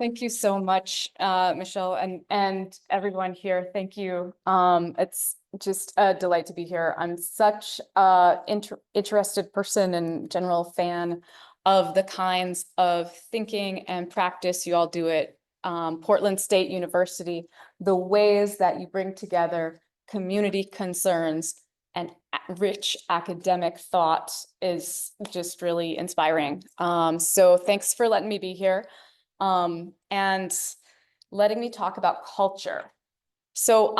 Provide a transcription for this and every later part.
Thank you so much, Michelle, and everyone here. Thank you. It's just a delight to be here. I'm such a interested person and general fan of the kinds of thinking and practice you all do at Portland State University, the ways that you bring together community concerns and rich academic thought is just really inspiring. So thanks for letting me be here. And letting me talk about culture. So,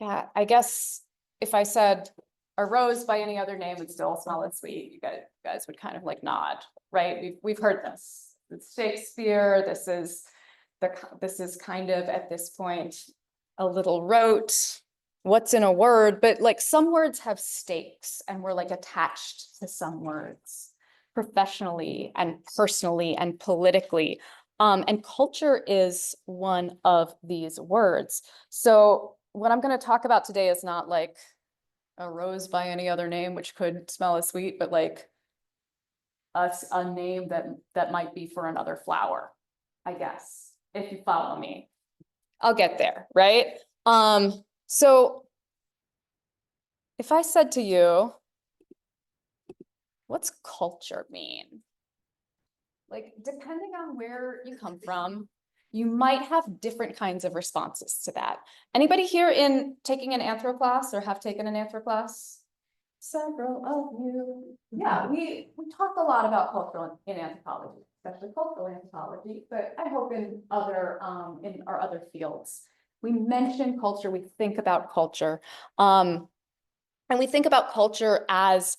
yeah, I guess if I said a rose by any other name would still smell as sweet, you guys would kind of like nod, right? We've heard this. It's Shakespeare. This is kind of at this point a little rote. What's in a word? But like some words have stakes, and we're like attached to some words professionally and personally and politically. And culture is one of these words. So what I'm going to talk about today is not like a rose by any other name, which could smell as sweet, but like a name that might be for another flower, I guess, if you follow me. I'll get there, right? So if I said to you, what's culture mean? Like, depending on where you come from, you might have different kinds of responses to that. Anybody here in taking an anthro class or have taken an anthro class? Several of you. Yeah, we talk a lot about cultural in anthropology, especially cultural anthropology, but I hope in our other fields. We mention culture, we think about culture. And we think about culture as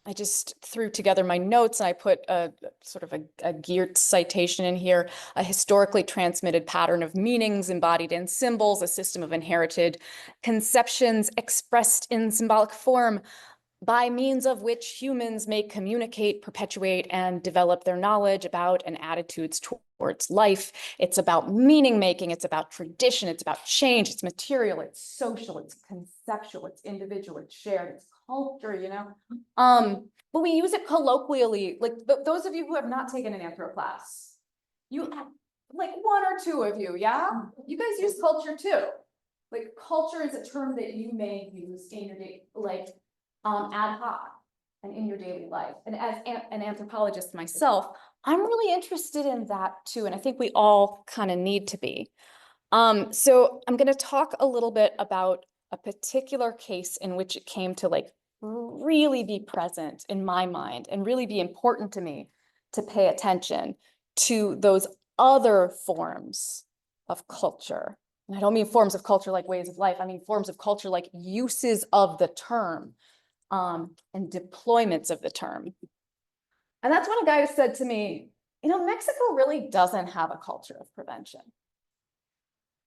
I just threw together my notes and I put a sort of a geared citation in here, a historically transmitted pattern of meanings embodied in symbols, a system of inherited conceptions expressed in symbolic form by means of which humans may communicate, perpetuate, and develop their knowledge about and attitudes towards life. It's about meaning making, it's about tradition, it's about change, it's material, it's social, it's conceptual, it's individual, it's shared, it's culture, you know? But we use it colloquially, like those of you who have not taken an anthro class, you have like one or two of you, yeah? You guys use culture too. Like culture is a term that you may use in your day, like ad hoc and in your daily life. And as an anthropologist myself, I'm really interested in that too. And I think we all kind of need to be. So I'm going to talk a little bit about a particular case in which it came to like really be present in my mind and really be important to me to pay attention to those other forms of culture. And I don't mean forms of culture like ways of life. I mean forms of culture like uses of the term and deployments of the term. And that's when a guy said to me, you know, Mexico really doesn't have a culture of prevention.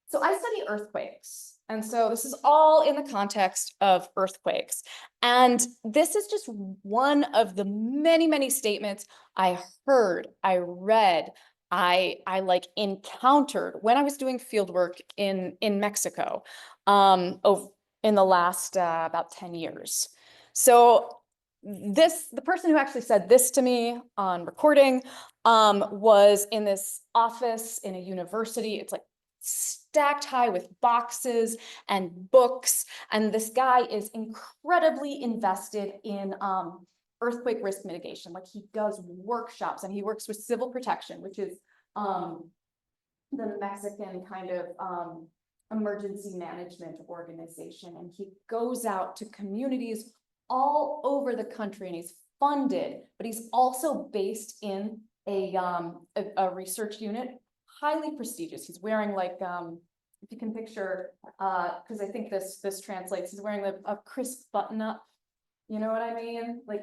So I study earthquakes. And so this is all in the context of earthquakes. And this is just one of the many, many statements I heard, I read, I like encountered when I was doing field work in Mexico in the last about 10 years. So the person who actually said this to me on recording was in this office in a university. It's like stacked high with boxes and books. And this guy is incredibly invested in earthquake risk mitigation. Like he does workshops and he works with Civil Protection, which is the Mexican kind of emergency management organization. And he goes out to communities all over the country and he's funded, but he's also based in a research unit, highly prestigious. He's wearing like, if you can picture, because I think this translates, he's wearing a crisp button up. You know what I mean? Like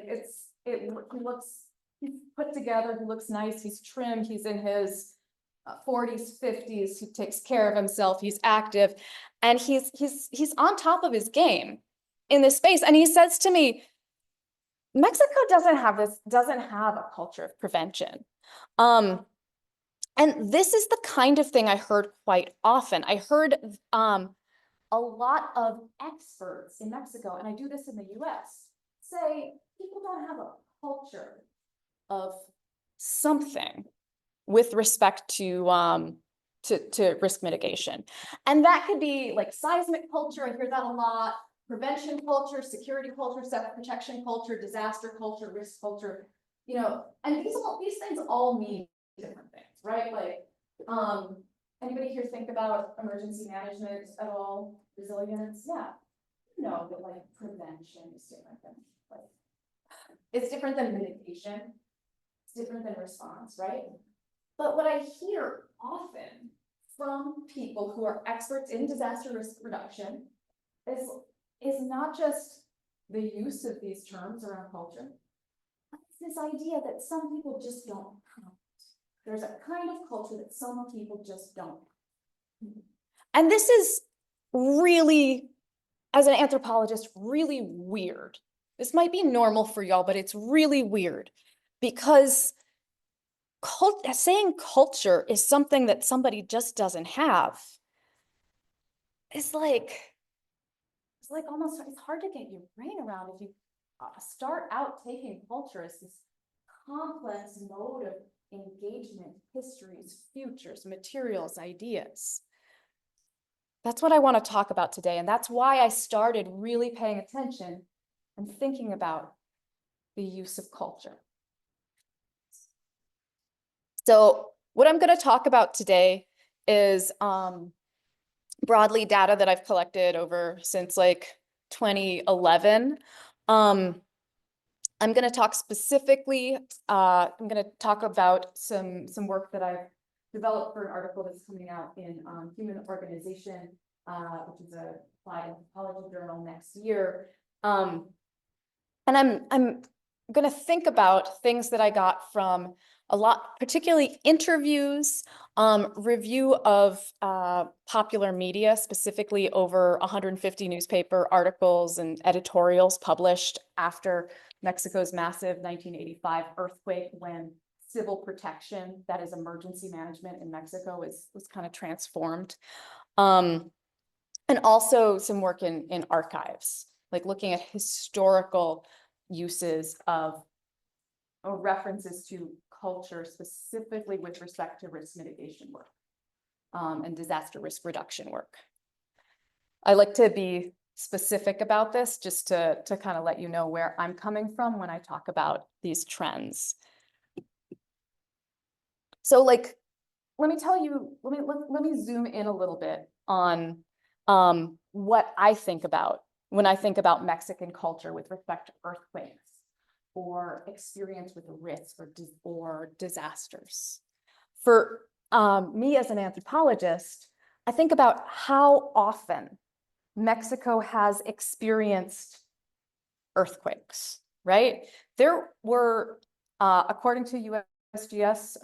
he looks, he's put together, he looks nice, he's trimmed, he's in his 40s, 50s, he takes care of himself, he's active, and he's on top of his game in this space. And he says to me, Mexico doesn't have a culture of prevention. And this is the kind of thing I heard quite often. I heard a lot of experts in Mexico, and I do this in the US, say people don't have a culture of something with respect to risk mitigation. And that could be like seismic culture, I hear that a lot, prevention culture, security culture, self-protection culture, disaster culture, risk culture, you know, and these things all mean different things, right? Like, anybody here think about emergency management at all? Resilience? Yeah. No, but like prevention is different than like, it's different than mitigation. It's different than response, right? But what I hear often from people who are experts in disaster risk reduction is not just the use of these terms around culture, but it's this idea that some people just don't have. There's a kind of culture that some people just don't. And this is really, as an anthropologist, really weird. This might be normal for y'all, but it's really weird because saying culture is something that somebody just doesn't have. It's like almost, it's hard to get your brain around if you start out taking culture as this complex mode of engagement, histories, futures, materials, ideas. That's what I want to talk about today. And that's why I started really paying attention and thinking about the use of culture. So what I'm going to talk about today is broadly data that I've collected over since like 2011. I'm going to talk specifically, I'm going to talk about some work that I've developed for an article that's coming out in Human Organization, which is a applied anthropology journal next year. And I'm going to think about things that I got from a lot, particularly interviews, review of popular media, specifically over 150 newspaper articles and editorials published after Mexico's massive 1985 earthquake, when civil protection, that is emergency management in Mexico, was kind of transformed. And also some work in archives, like looking at historical uses of or references to culture, specifically with respect to risk mitigation work and disaster risk reduction work. I like to be specific about this just to kind of let you know where I'm coming from when I talk about these trends. So like, let me tell you, let me zoom in a little bit on what I think about when I think about Mexican culture with respect to earthquakes or experience with risk or disasters. For me as an anthropologist, I think about how often Mexico has experienced earthquakes, right? There were, according to USGS,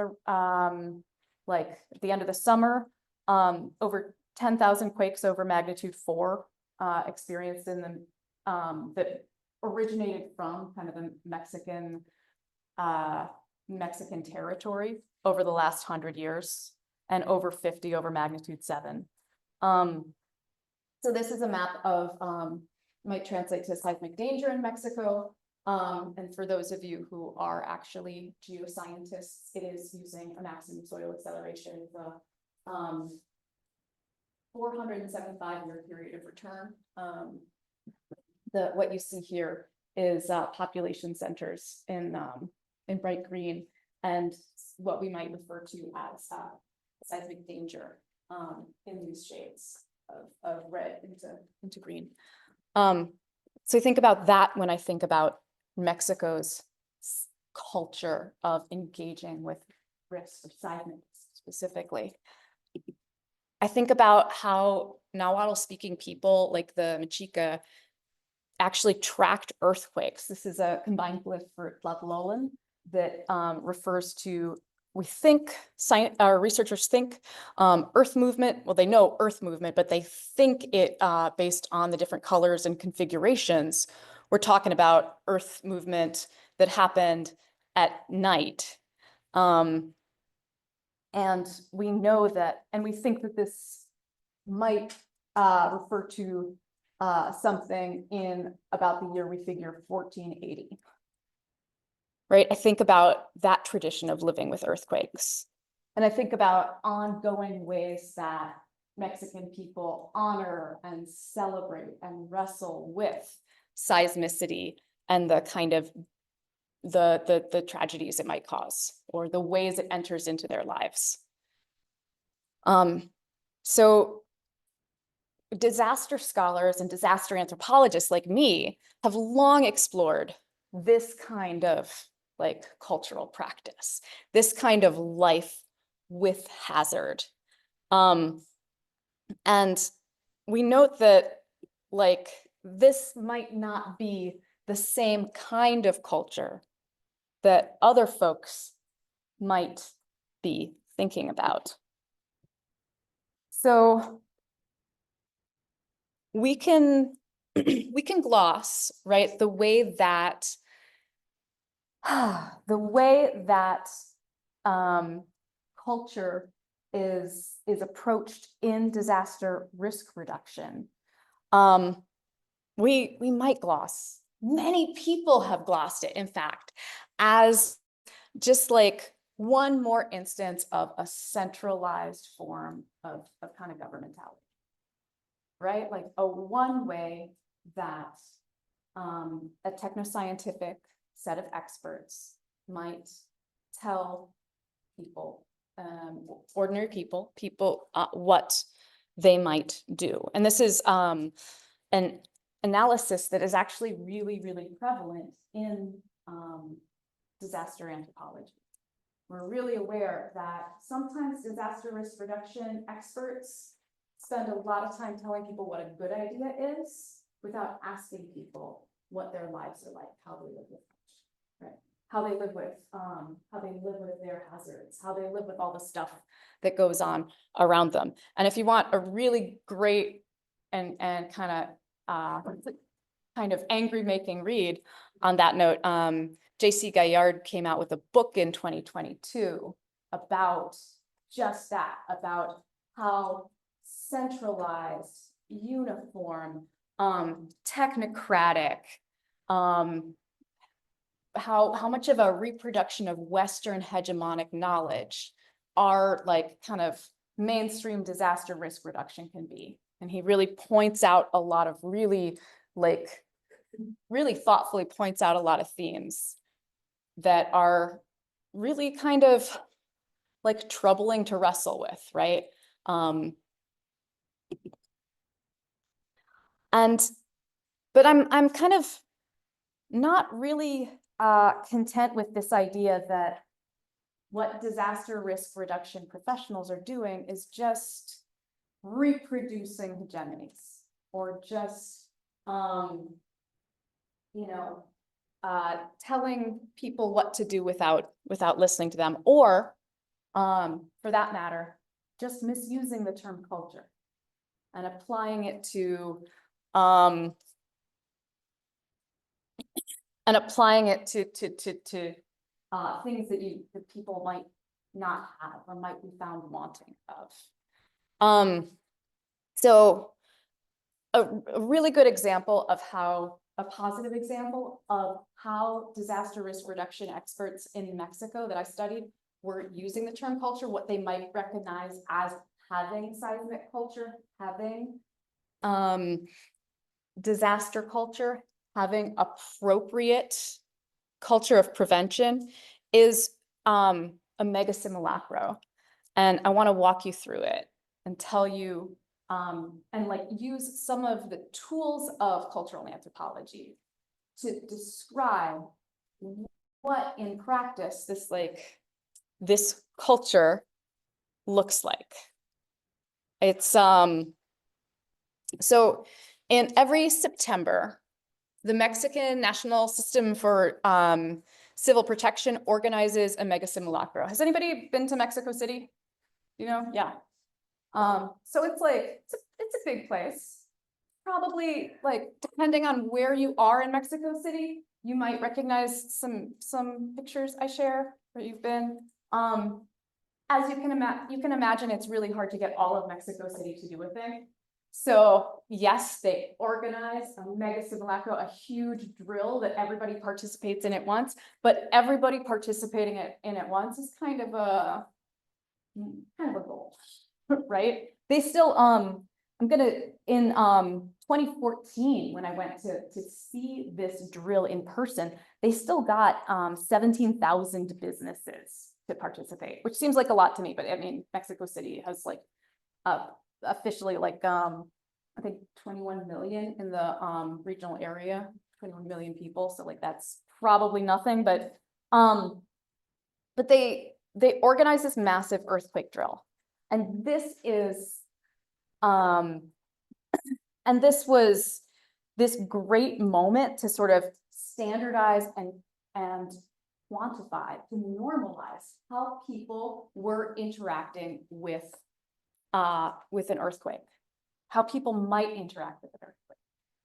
like at the end of the summer, over 10,000 quakes over magnitude 4 experienced in the that originated from kind of the Mexican territory over the last 100 years, and over 50 over magnitude 7. So this is a map of, might translate to seismic danger in Mexico. And for those of you who are actually geoscientists, it is using a maximum soil acceleration, the 475-year period of return. What you see here is population centers in bright green, and what we might refer to as seismic danger in these shades of red into green. So I think about that when I think about Mexico's culture of engaging with risk of seismic specifically. I think about how Nahuatl-speaking people like the Mexica actually tracked earthquakes. This is a combined glyph for Tlatelolin that refers to, we think, researchers think earth movement, well, they know earth movement, but they think it based on the different colors and configurations. We're talking about earth movement that happened at night. And we know that, and we think that this might refer to something in about the year we figure 1480. right? I think about that tradition of living with earthquakes. And I think about ongoing ways that Mexican people honor and celebrate and wrestle with seismicity and the kind of the tragedies it might cause, or the ways it enters into their lives. So disaster scholars and disaster anthropologists like me have long explored this kind of like cultural practice, this kind of life with hazard. And we note that like this might not be the same kind of culture that other folks might be thinking about. So we can gloss, right, the way that culture is approached in disaster risk reduction. We might gloss. Many people have glossed it, in fact, as just like one more instance of a centralized form of kind of governmentality, right? Like a one way that a technoscientific set of experts might tell people, ordinary people, what they might do. And this is an analysis that is actually really, really prevalent in disaster anthropology. We're really aware that sometimes disaster risk reduction experts spend a lot of time telling people what a good idea is without asking people what their lives are like, how they live with it, right? How they live with their hazards, how they live with all the stuff that goes on around them. And if you want a really great and kind of angry making read on that note, J.C. Gaillard came out with a book in 2022 about just that, about how centralized, uniform, technocratic, how much of a reproduction of Western hegemonic knowledge our like kind of mainstream disaster risk reduction can be. And he really points out a lot of really thoughtfully points out a lot of themes that are really kind of like troubling to wrestle with, right? But I'm kind of not really content with this idea that what disaster risk reduction professionals are doing is just reproducing hegemonies, or just telling people what to do without listening to them, or for that matter, just misusing the term culture and applying it to things that people might not have or might be found wanting of. So a really good example of how, a positive example of how disaster risk reduction experts in Mexico that I studied were using the term culture, what they might recognize as having seismic culture, having disaster culture, having appropriate culture of prevention, is a mega simulacro. And I want to walk you through it and tell you and like use some of the tools of cultural anthropology to describe what in practice this culture looks like. It's so in every September, the Mexican National System for Civil Protection organizes a mega simulacro. Has anybody been to Mexico City? You know, yeah. So it's like, it's a big place. Probably like, depending on where you are in Mexico City, you might recognize some pictures I share where you've been. As you can imagine, it's really hard to get all of Mexico City to do a thing. So yes, they organize a mega simulacro, a huge drill that everybody participates in at once, but everybody participating in at once is kind of a goal, right? They still, I'm gonna, in 2014, when I went to see this drill in person, they still got 17,000 businesses to participate, which seems like a lot to me, but I mean, Mexico City has like officially like I think 21 million in the regional area, 21 million people, so like that's probably nothing, but they organized this massive earthquake drill, and this is and this was this great moment to sort of standardize and quantify, to normalize how people were interacting with an earthquake, how people might interact with an earthquake,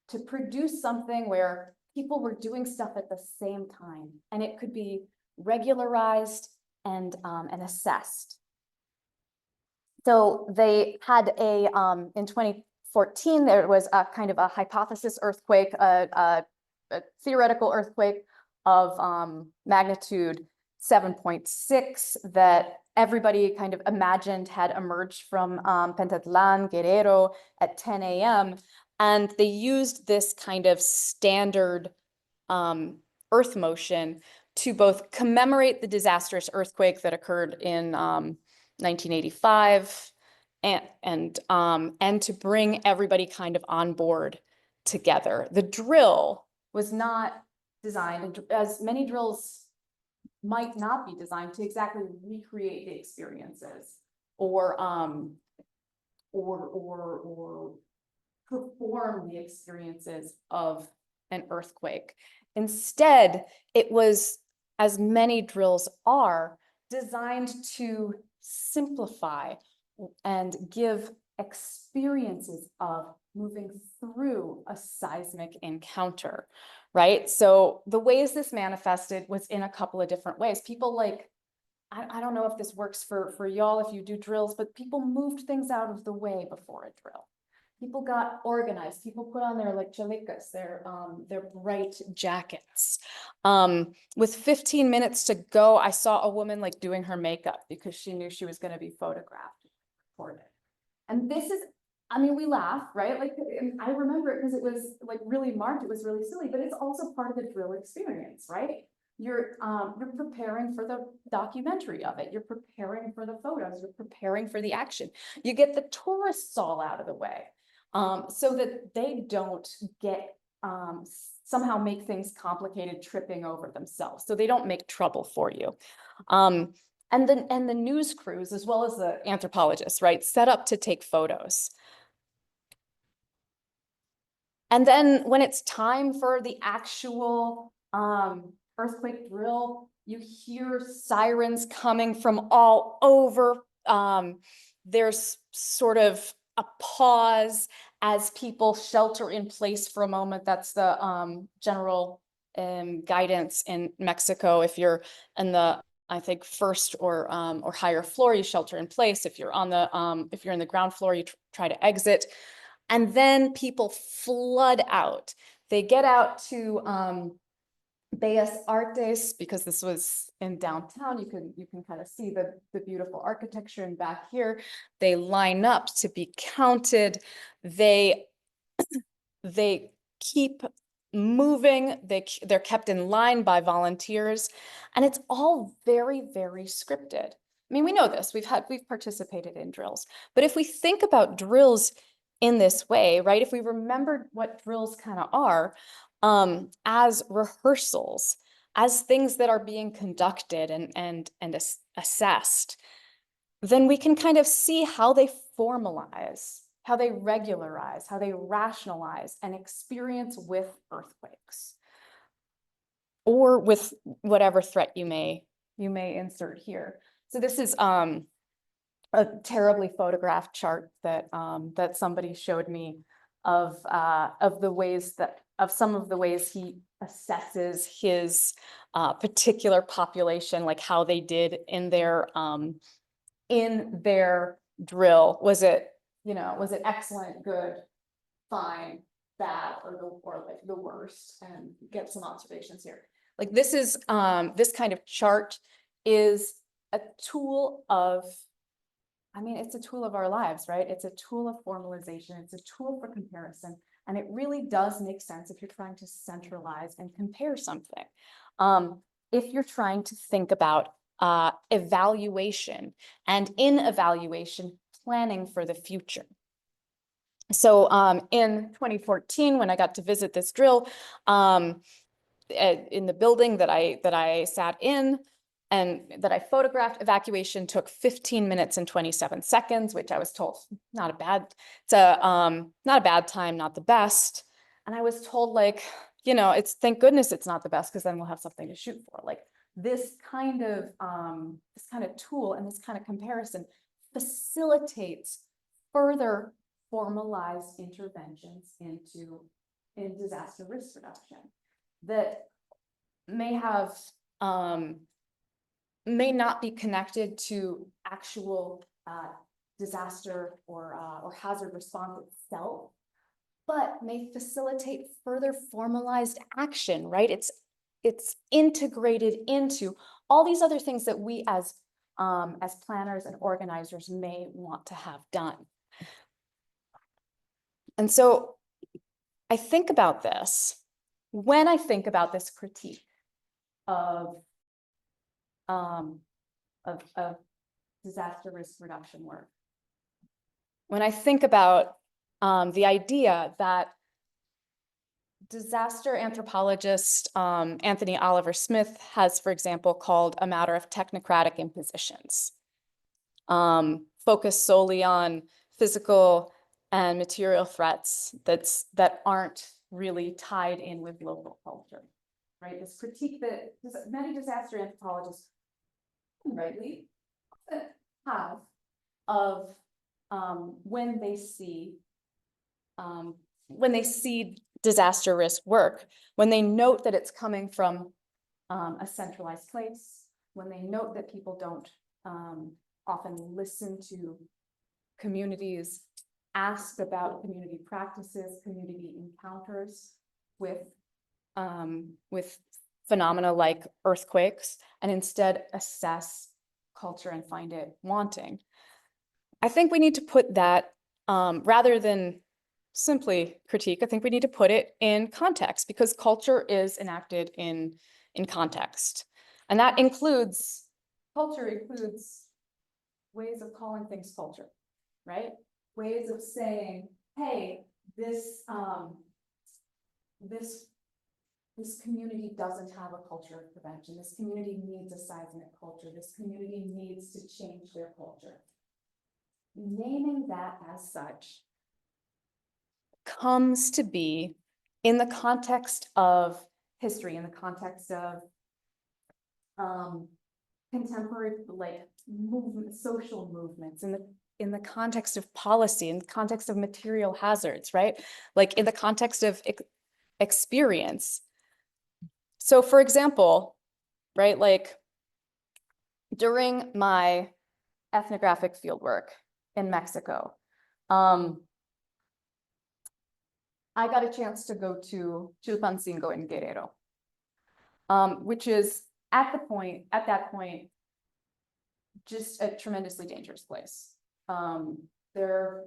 to produce something where people were doing stuff at the same time, and it could be regularized and assessed. So they had in 2014, there was a kind of a hypothesis earthquake, a theoretical earthquake of magnitude 7.6 that everybody kind of imagined had emerged from Pentatlan, Guerrero at 10 a.m. And they used this kind of standard earth motion to both commemorate the disastrous earthquake that occurred in 1985 and to bring everybody kind of on board together. The drill was not designed, as many drills might not be designed, to exactly recreate the experiences or perform the experiences of an earthquake. Instead, it was, as many drills are, designed to simplify and give experiences of moving through a seismic encounter, right? So the ways this manifested was in a couple of different ways. People like, I don't know if this works for y'all if you do drills, but people moved things out of the way before a drill. People got organized. People put on their like chalecas, their bright jackets. With 15 minutes to go, I saw a woman like doing her makeup because she knew she was going to be photographed, recorded. And this is, I mean, we laugh, right? Like, I remember it because it was like really marked. It was really silly, but it's also part of the drill experience, right? You're preparing for the documentary of it. You're preparing for the photos. You're preparing for the action. You get the tourists all out of the way, so that they don't get somehow make things complicated, tripping over themselves. So they don't make trouble for you. And the news crews, as well as the anthropologists, right, set up to take photos. And then when it's time for the actual earthquake drill, you hear sirens coming from all over. There's sort of a pause as people shelter in place for a moment. That's the general guidance in Mexico. If you're in the, I think, first or higher floor, you shelter in place. If you're on the if you're in the ground floor, you try to exit. And then people flood out. They get out to Bellas Artes, because this was in downtown. You can kind of see the beautiful architecture, and back here they line up to be counted. They keep moving. They're kept in line by volunteers, and it's all very, very scripted. I mean, we know this. We've participated in drills, but if we think about drills in this way, right? If we remembered what drills kind of are, as rehearsals, as things that are being conducted and assessed, then we can kind of see how they formalize, how they regularize, how they rationalize an experience with earthquakes, or with whatever threat you may insert here. So this is a terribly photographed chart that that somebody showed me of the ways that, of some of the ways he assesses his particular population, like how they did in their drill. Was it you know, was it excellent, good, fine, bad, or like the worst, and get some observations here. Like this is, this kind of chart is a tool of, I mean, it's a tool of our lives, right? It's a tool of formalization. It's a tool for comparison. And it really does make sense if you're trying to centralize and compare something. If you're trying to think about evaluation, and in evaluation, planning for the future. So in 2014, when I got to visit this drill in the building that I sat in and that I photographed, evacuation took 15 minutes and 27 seconds, which I was told not a bad, it's a not a bad time, not the best. And I was told, like, you know, it's thank goodness it's not the best, because then we'll have something to shoot for. Like this kind of tool and this kind of comparison facilitates further formalized interventions in disaster risk reduction that may have may not be connected to actual disaster or hazard response itself, but may facilitate further formalized action, right? It's integrated into all these other things that we as planners and organizers may want to have done. And so I think about this, when I think about this critique of disaster risk reduction work, when I think about the idea that disaster anthropologist Anthony Oliver Smith has, for example, called a matter of technocratic impositions, focused solely on physical and material threats that aren't really tied in with local culture, right? This critique that many disaster anthropologists rightly have of when they see disaster risk work, when they note that it's coming from a centralized place, when they note that people don't often listen to communities, ask about community practices, community encounters with phenomena like earthquakes, and instead assess culture and find it wanting. I think we need to put that, rather than simply critique, I think we need to put it in context, because culture is enacted in context. And that includes, culture includes ways of calling things culture, right? Ways of saying, hey, this community doesn't have a culture of prevention. This community needs a seismic culture. This community needs to change their culture. Naming that as such comes to be in the context of history, in the context of contemporary, like, social movements, in the context of policy, in the context of material hazards, right? Like in the context of experience. So for example, right, like during my ethnographic fieldwork in Mexico, I got a chance to go to Chilpancingo in Guerrero, which is at that point, just a tremendously dangerous place. There,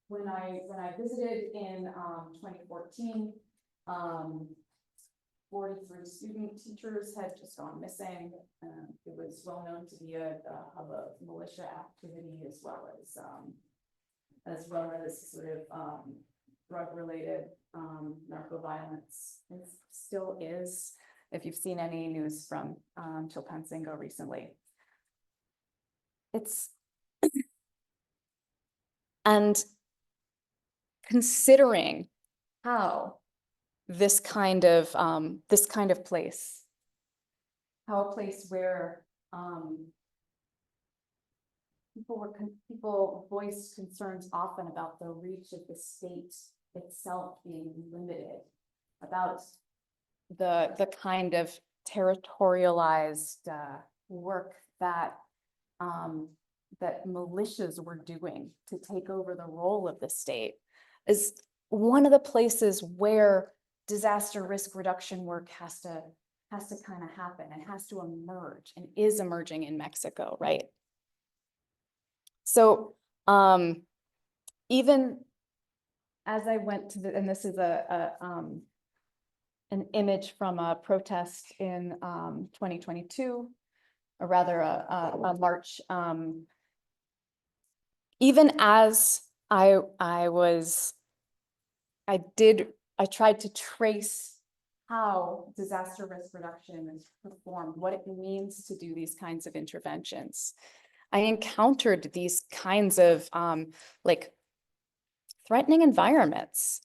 when I visited in 2014, 43 student teachers had just gone missing. It was well known to be a hub of militia activity, as well as sort of drug-related narco violence. It still is, if you've seen any news from Chilpancingo recently. And considering how this kind of place, how a place where people voiced concerns often about the reach of the state itself being limited, about the kind of territorialized work that that militias were doing to take over the role of the state is one of the places where disaster risk reduction work has to kind of happen and has to emerge and is emerging in Mexico, right? So even as I went to and this is an image from a protest in 2022, or rather a march. Even as I tried to trace how disaster risk reduction is performed, what it means to do these kinds of interventions. I encountered these kinds of like threatening environments,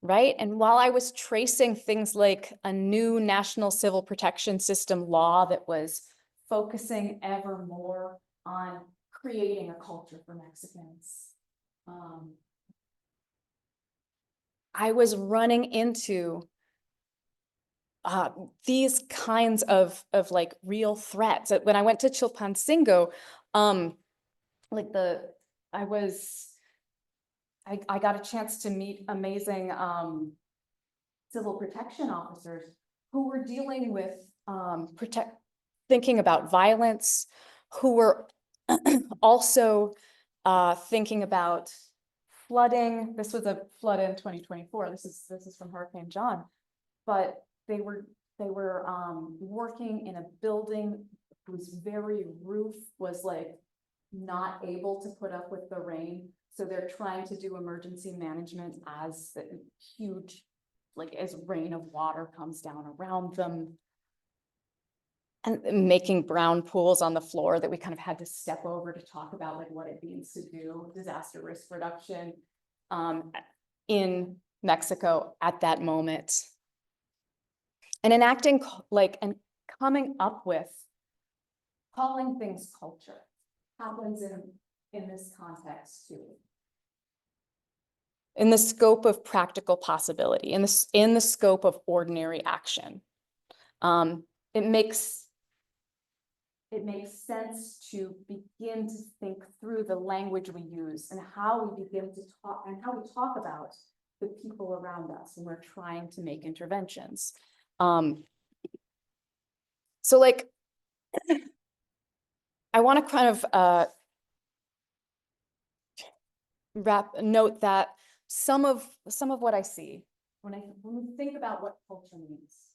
right? And while I was tracing things like a new national civil protection system law that was focusing ever more on creating a culture for Mexicans, I was running into these kinds of like real threats. When I went to Chilpancingo, I got a chance to meet amazing civil protection officers who were dealing with thinking about violence, who were also thinking about flooding. This was a flood in 2024. This is from Hurricane John, but they were working in a building whose very roof was like not able to put up with the rain. So they're trying to do emergency management as the huge, like as rain of water comes down around them, and making brown pools on the floor that we kind of had to step over to talk about like what it means to do disaster risk reduction in Mexico at that moment. And enacting and coming up with calling things culture happens in this context too. In the scope of practical possibility, in the scope of ordinary action. It makes sense to begin to think through the language we use and how we begin to talk and how we talk about the people around us when we're trying to make interventions. So like, I want to kind of note that some of what I see when we think about what culture means,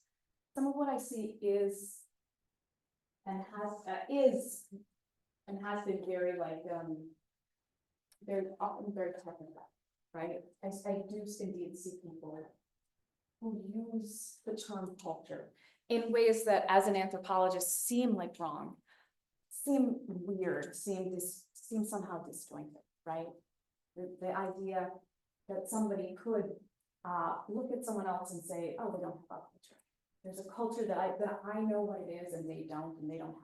some of what I see is and has been very like very often very technical, right? I do indeed see people who use the term culture in ways that, as an anthropologist, seem like wrong, seem weird, seem somehow disjointed, right? The idea that somebody could look at someone else and say, oh, they don't have a culture. There's a culture that I know what it is and they don't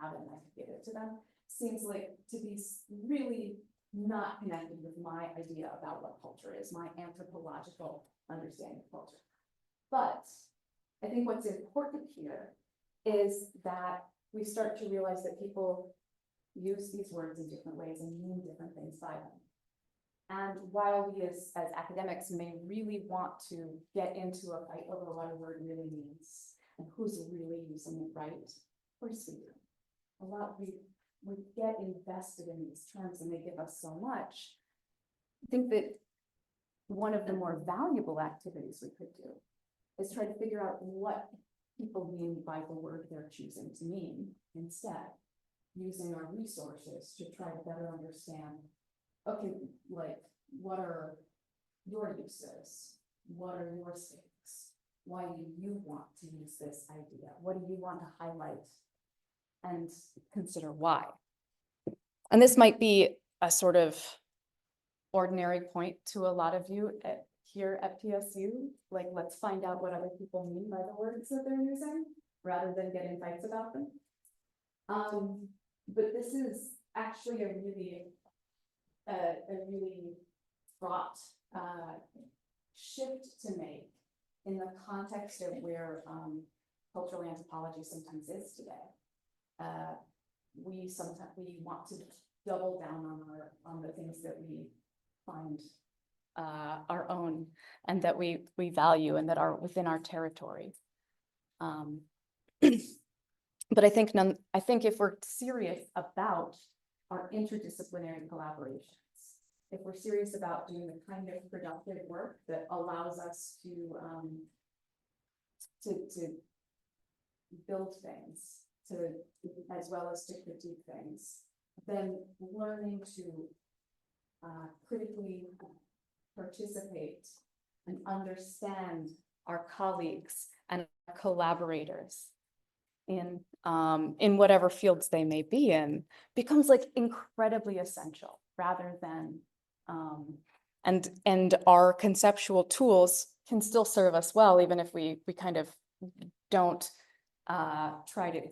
have it and I can give it to them. Seems like to be really not connected with my idea about what culture is, my anthropological understanding of culture. But I think what's important here is that we start to realize that people use these words in different ways and mean different things by them. And while we as academics may really want to get into a fight over what a word really means and who's really using it right, of course we do. A lot we get invested in these terms and they give us so much. I think that one of the more valuable activities we could do is try to figure out what people mean by the word they're choosing to mean instead, using our resources to try to better understand, okay, like what are your uses? What are your stakes? Why do you want to use this idea? What do you want to highlight? And consider why. And this might be a sort of ordinary point to a lot of you here at PSU. Like, let's find out what other people mean by the words that they're using, rather than get in fights about them. But this is actually a really fraught shift to make in the context of where cultural anthropology sometimes is today. We want to double down on the things that we find our own and that we value and that are within our territory. But I think if we're serious about our interdisciplinary collaborations, if we're serious about doing the kind of productive work that allows us to build things, as well as to critique things, then learning to critically participate and understand our colleagues and our collaborators in whatever fields they may be in becomes like incredibly essential, rather than and our conceptual tools can still serve us well, even if we kind of don't try to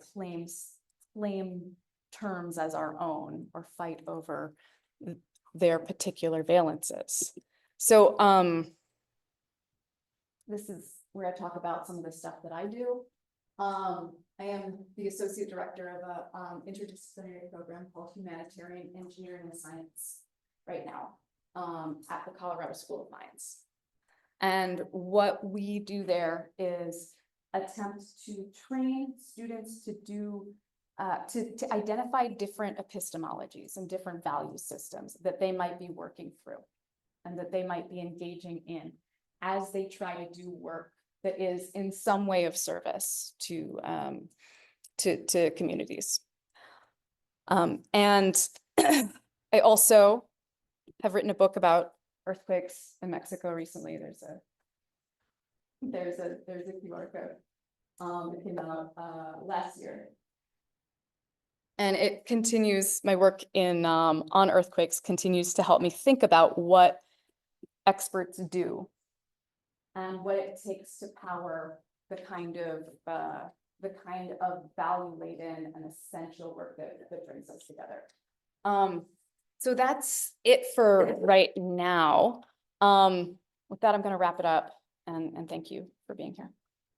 claim terms as our own or fight over their particular valences. So this is where I talk about some of the stuff that I do. I am the associate director of an interdisciplinary program called Humanitarian Engineering and Science right now at the Colorado School of Mines. And what we do there is attempt to train students to do to identify different epistemologies and different value systems that they might be working through and that they might be engaging in as they try to do work that is in some way of service to communities. And I also have written a book about earthquakes in Mexico recently. There's a QR code. It came out last year. And it continues, my work in on earthquakes continues to help me think about what experts do and what it takes to power the kind of value-laden and essential work that brings us together. So that's it for right now. With that, I'm going to wrap it up, and thank you for being here.